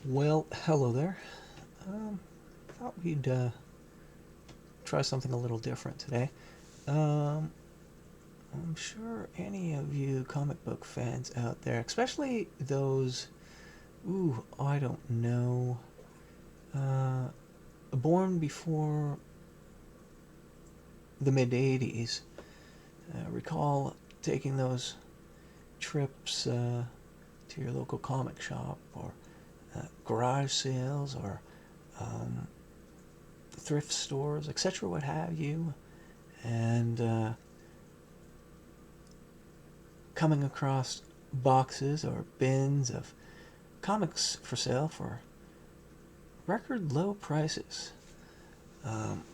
Well, hello there. Thought we'd try something a little different today. Um, I'm sure any of you comic book fans out there, especially those, I don't know, uh, born before the mid 80s, recall taking those trips to your local comic shop or garage sales or um, thrift stores, etc., what have you, and coming across boxes or bins of comics for sale for record low prices. Um,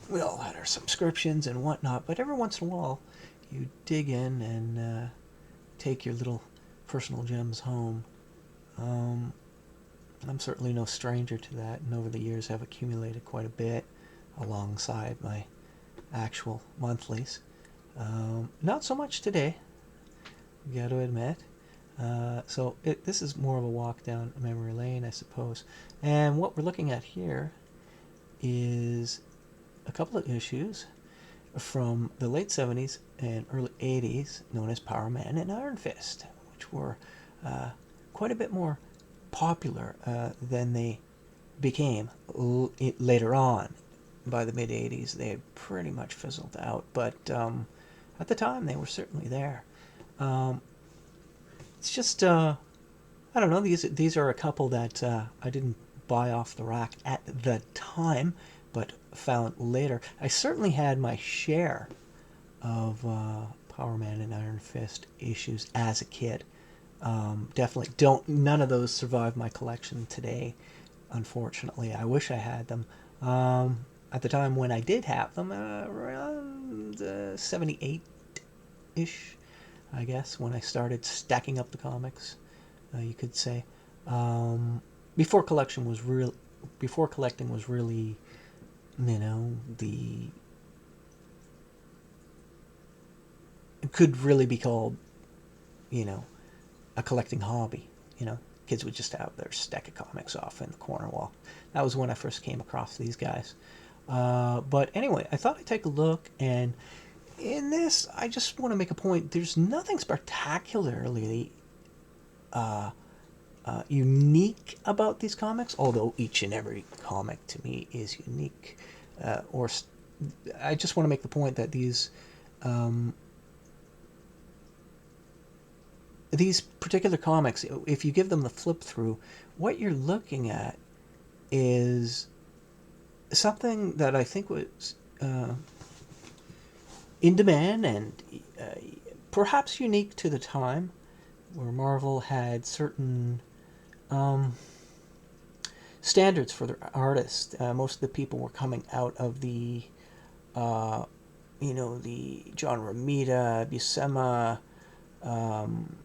we all had our subscriptions and whatnot, but every once in a while you dig in and take your little personal gems home. Um, I'm certainly no stranger to that, and over the years have accumulated quite a bit alongside my actual monthlies. Not so much today, got to admit. This is more of a walk down memory lane, I suppose. And what we're looking at here is a couple of issues from the late 70s and early 80s known as POWERMAN and Iron Fist, which were quite a bit more popular than they became later on. By the mid 80s, they had pretty much fizzled out, but at the time, they were certainly there. Um, it's just, I don't know, these are a couple that I didn't buy off the rack at the time, but found later. I certainly had my share of Power Man and Iron Fist issues as a kid. Definitely don't. None of those survive my collection today, unfortunately. I wish I had them. At the time when I did have them, around 78 ish, I guess, when I started stacking up the comics, you could say. Before collection was real, before collecting was really, the it could really be called, you know, a collecting hobby. Kids would just have their stack of comics off in the corner wall. That was when I first came across these guys. But anyway, I thought I'd take a look, and in this, I just want to make a point. There's nothing spectacularly unique about these comics, although each and every comic to me is unique. I just want to make the point that um, these particular comics, if you give them the flip through, what you're looking at is something that I think was in demand and perhaps unique to the time, where Marvel had certain um, standards for their artists. Most of the people were coming out of uh, the John Romita, Buscema, um,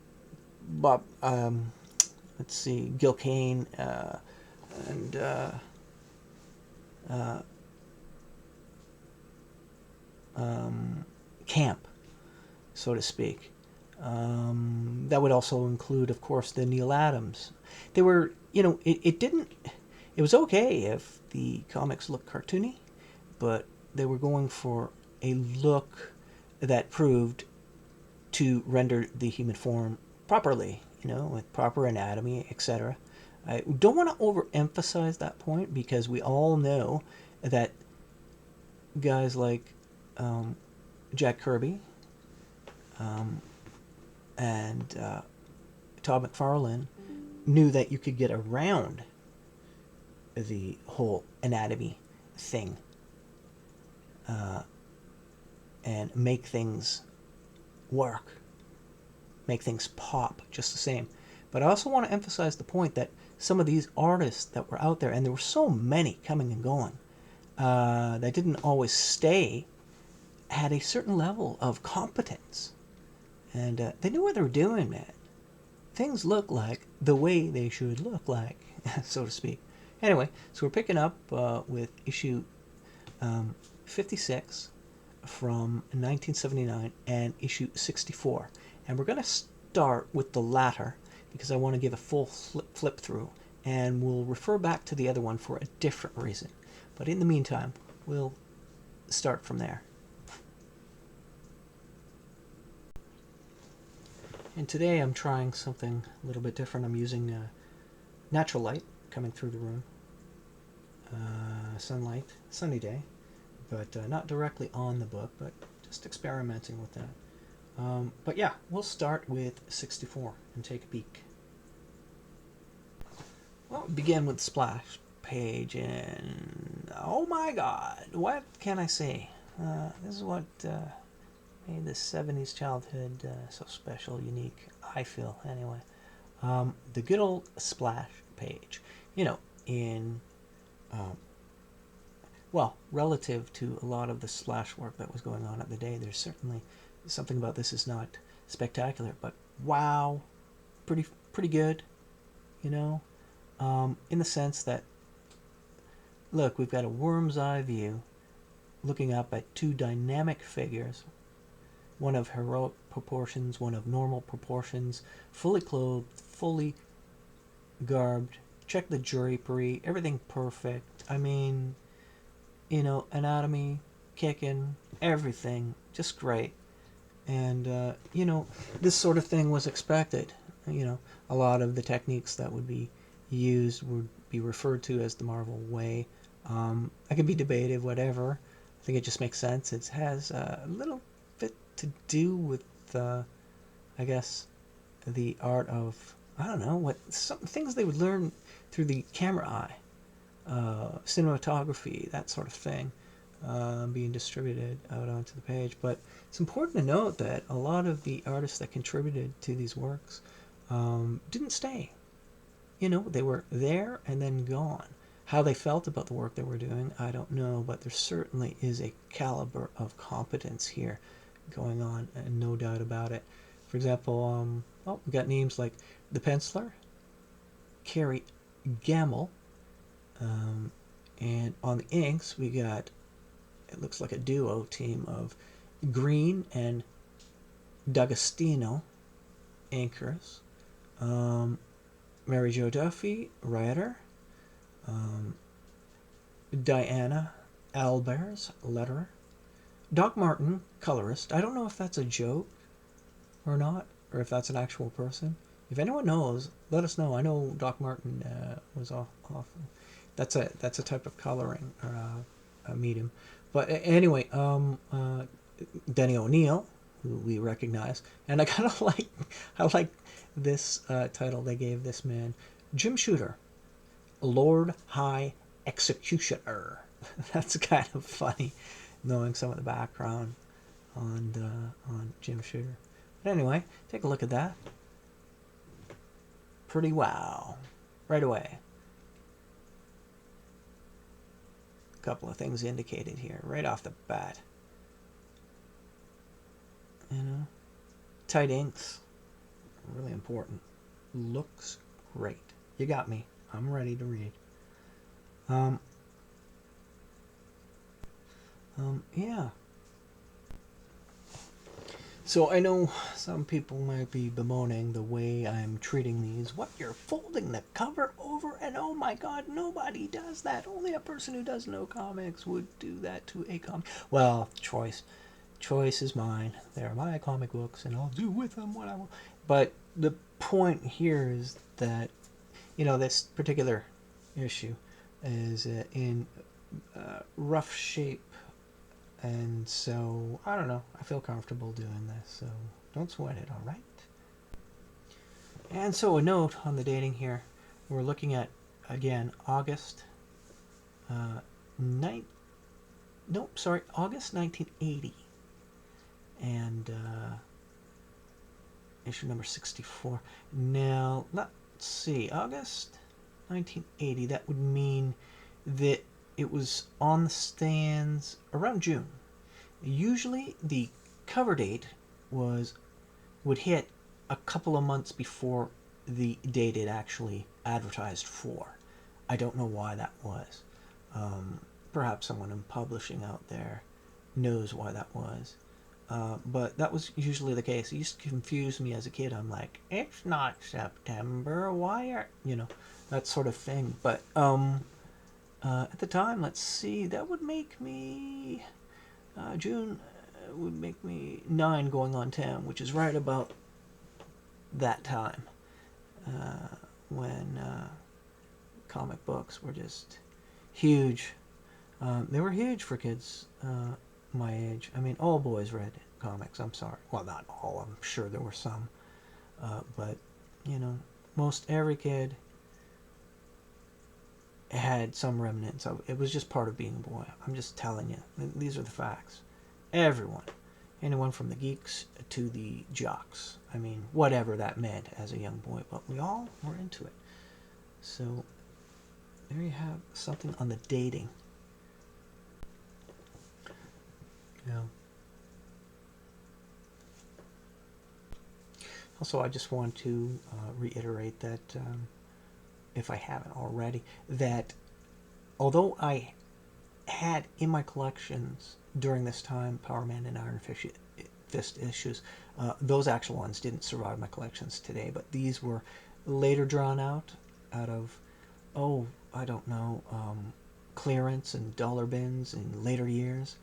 Bob, let's see, Gil Kane, and uh, camp, so to speak. That would also include, of course, the Neil Adams. They were, it didn't, it was okay if the comics looked cartoony, but they were going for a look that proved to render the human form properly, with proper anatomy, etc. I don't want to overemphasize that point because we all know that guys like um, Jack Kirby um, and Todd McFarlane knew that you could get around the whole anatomy thing uh, and make things work, make things pop just the same. But I also want to emphasize the point that some of these artists that were out there, and there were so many coming and going, that didn't always stay, had a certain level of competence. And they knew what they were doing, man. Things look like the way they should look like, so to speak. Anyway, so we're picking up with issue 56 from 1979 and issue 64. And we're going to start with the latter because I want to give a full flip through and we'll refer back to the other one for a different reason. But in the meantime, we'll start from there. And today I'm trying something a little bit different. I'm using natural light coming through the room. Sunlight, sunny day, but not directly on the book, but just experimenting with that. But yeah, we'll start with 64 and take a peek. Well, begin with the splash page, and oh my god, what can I say? This is what made the 70s childhood so special, unique, I feel, anyway. The good old splash page. You know, in, well, relative to a lot of the slash work that was going on at the day, there's certainly something about this is not spectacular, but wow, pretty good, you know, in the sense that, look, we've got a worm's eye view looking up at two dynamic figures, one of heroic proportions, one of normal proportions, fully clothed, fully garbed, check the drapery, everything perfect. I mean, you know, anatomy, kicking, everything, just great. And, you know, this sort of thing was expected. You know, a lot of the techniques that would be used would be referred to as the Marvel way. I could be debated, whatever. I think it just makes sense. It has a little bit to do with, I guess, the art of, I don't know, what some things they would learn through the camera eye, cinematography, that sort of thing, being distributed out onto the page. But it's important to note that a lot of the artists that contributed to these works didn't stay. You know, they were there and then gone. How they felt about the work they were doing, I don't know, but there certainly is a caliber of competence here going on, and no doubt about it. For example, well, we got names like the penciler, Carrie Gamble, and on the inks we got, it looks like a duo team of Green and D'Agostino inkers, Mary Jo Duffy, writer, Diana Albers, letterer, Doc Martin, colorist. I don't know if that's a joke or not, or if that's an actual person. If anyone knows, let us know. I know Doc Martin was off. That's a type of coloring or a medium. But anyway, Denny O'Neil, who we recognize, and I kind of like this title they gave this man, Jim Shooter, Lord High Executioner. That's kind of funny, knowing some of the background on Jim Shooter. But anyway, take a look at that. Pretty wow, right away. A couple of things indicated here right off the bat. You know, tight inks, really important. Looks great. You got me. I'm ready to read. Yeah. So I know some people might be bemoaning the way I'm treating these. What, you're folding the cover over? And oh my god, nobody does that. Only a person who does no comics would do that to a comic. Well, choice is mine. They're my comic books, and I'll do with them what I want. But the point here is that, you know, this particular issue is in rough shape, and so I don't know, I feel comfortable doing this, so don't sweat it. All right. And so a note on the dating here, we're looking at again August August 1980, and issue number 64. Now let's see, August 1980, that would mean that it was on the stands around June. Usually the cover date would hit a couple of months before the date it actually advertised for. I don't know why that was. Perhaps someone in publishing out there knows why that was. But that was usually the case. It used to confuse me as a kid. I'm like, it's not September. Why are that sort of thing? But at the time, let's see, that would make me June would make me 9 going on 10, which is right about that time when comic books were just huge. They were huge for kids my age. I mean, all boys read comics. I'm sorry. Well, not all. I'm sure there were some. But, most every kid had some remnants of it. Was just part of being a boy. I'm just telling you. These are the facts. Everyone. Anyone from the geeks to the jocks. I mean, whatever that meant as a young boy. But we all were into it. So, there you have something on the dating. Yeah. Also, I just want to reiterate that, if I haven't already, that although I had in my collections during this time PowerMan and Iron Fist issues, those actual ones didn't survive my collections today, but these were later drawn out of, I don't know, clearance and dollar bins in later years.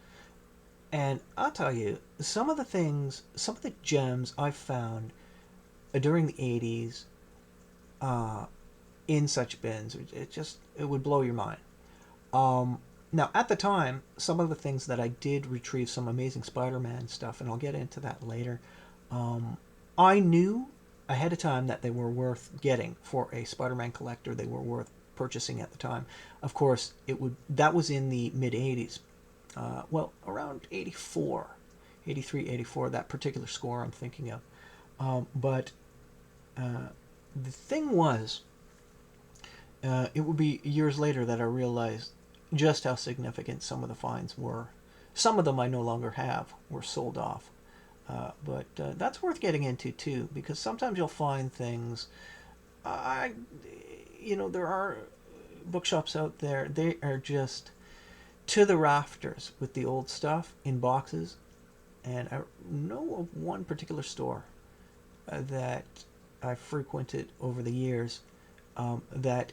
And I'll tell you, some of the gems I found during the 80s in such bins, it would blow your mind. Now, at the time, some of the things that I did retrieve, some amazing Spider-Man stuff, and I'll get into that later, I knew ahead of time that they were worth getting for a Spider-Man collector. They were worth purchasing at the time. Of course, that was in the mid-80s. Around 84, 83, 84, that particular score I'm thinking of. But the thing was, it would be years later that I realized just how significant some of the finds were. Some of them I no longer have, were sold off. But that's worth getting into too, because sometimes you'll find things. There are bookshops out there, they are just to the rafters with the old stuff in boxes. And I know of one particular store that I frequented over the years that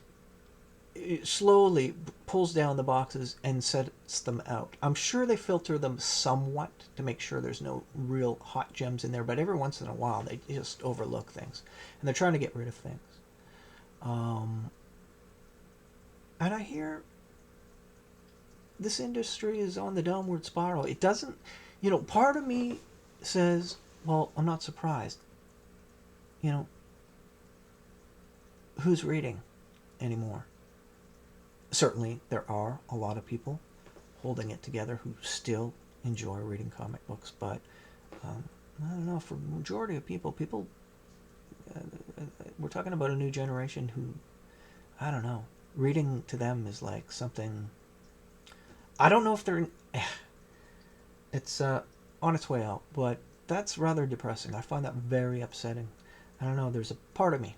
it slowly pulls down the boxes and sets them out. I'm sure they filter them somewhat to make sure there's no real hot gems in there, but every once in a while they just overlook things. And they're trying to get rid of things. And I hear this industry is on the downward spiral. It doesn't, part of me says, well, I'm not surprised. Who's reading anymore? Certainly, there are a lot of people holding it together who still enjoy reading comic books, but I don't know, for the majority of people, we're talking about a new generation who, I don't know, reading to them is like something. I don't know if it's on its way out, but that's rather depressing. I find that very upsetting. I don't know, there's a part of me